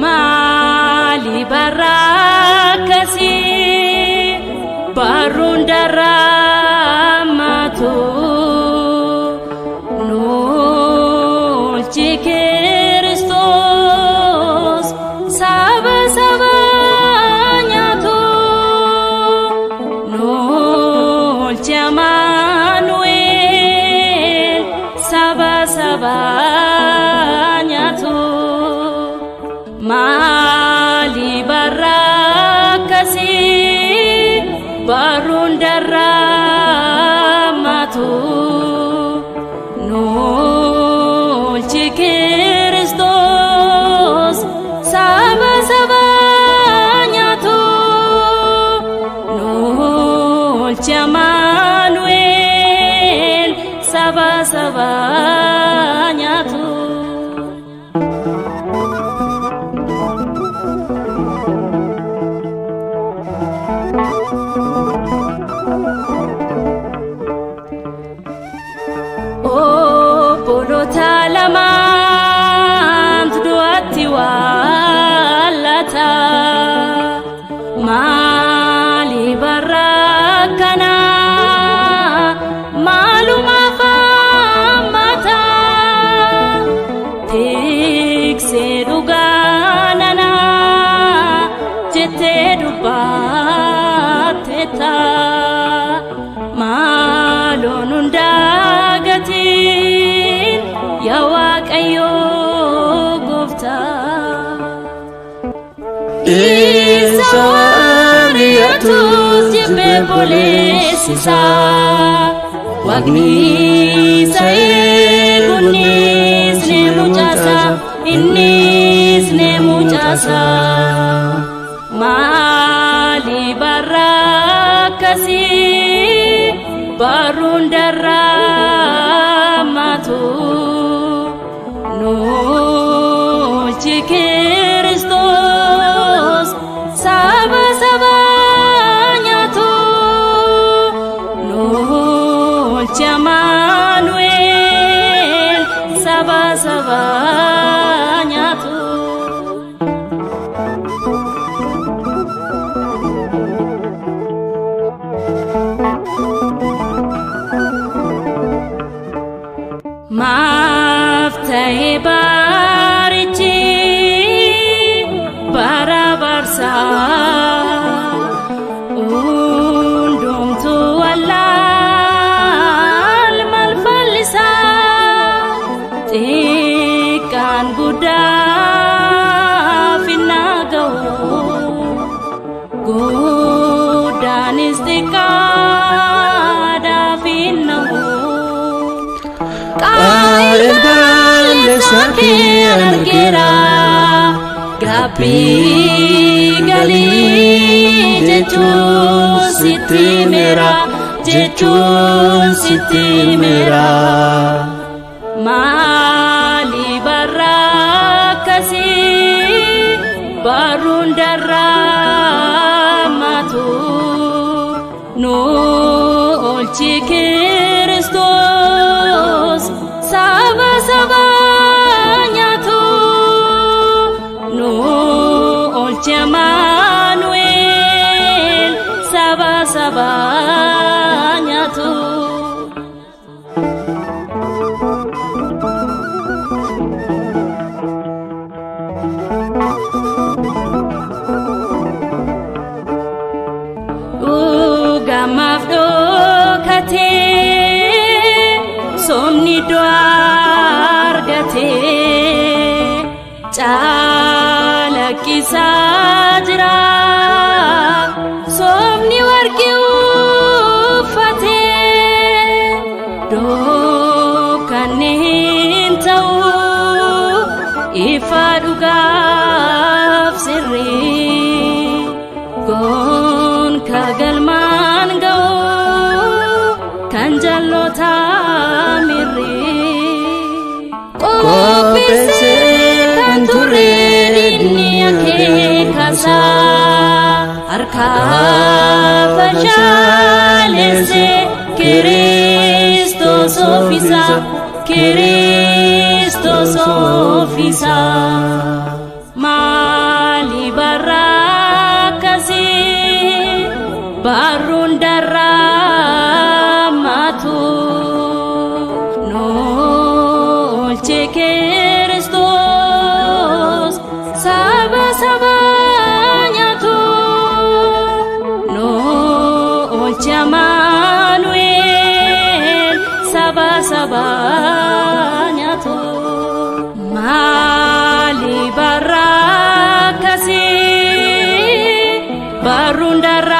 Mali barakasi barundaramatu nolchi Kristos saba sabanyatu nolchi Emmanuel saba sabanyatu Mali barakasi barundaramatu nolchi Kristos saba sabanyatu nolchi Emmanuel saba sabanyatu Bolota lamant duatti wallata Mali barakana maluma famata tikse duganana jette dubateta malonundagati Ya Waaqayyo Goofta Isaaniyatu jibbe boleessisa Waaqni isa eeguunis ne mucaasa innis ne mucaasa Mali barakasi barundaramatu nolchi Kristos saba sabanyatu nolchi Emmanuel saba sabanyatu Maftahe barichi barabarsa undumtu allal malfallisa tikan guddaa finnagahu guddaanis xiqqaadha finnahu Saki anargira gapi gali jechun siti mera Mali barakasi barundaramatu nolchi Kristos saba sabanyatu nolchi Emmanuel saba sabanyatu Gamaf dokate somni dwargate chalakisa jira somni wargi uffate kagalman ga'u kan jallota mirri qopheesse kan ture dinni akeekasa harka fashaalesse Kristos ofisa mali barakasi barun daramatu nolche Kristos sabanyatu nolche Manuel sabanyatu mali barakasi barun daramatu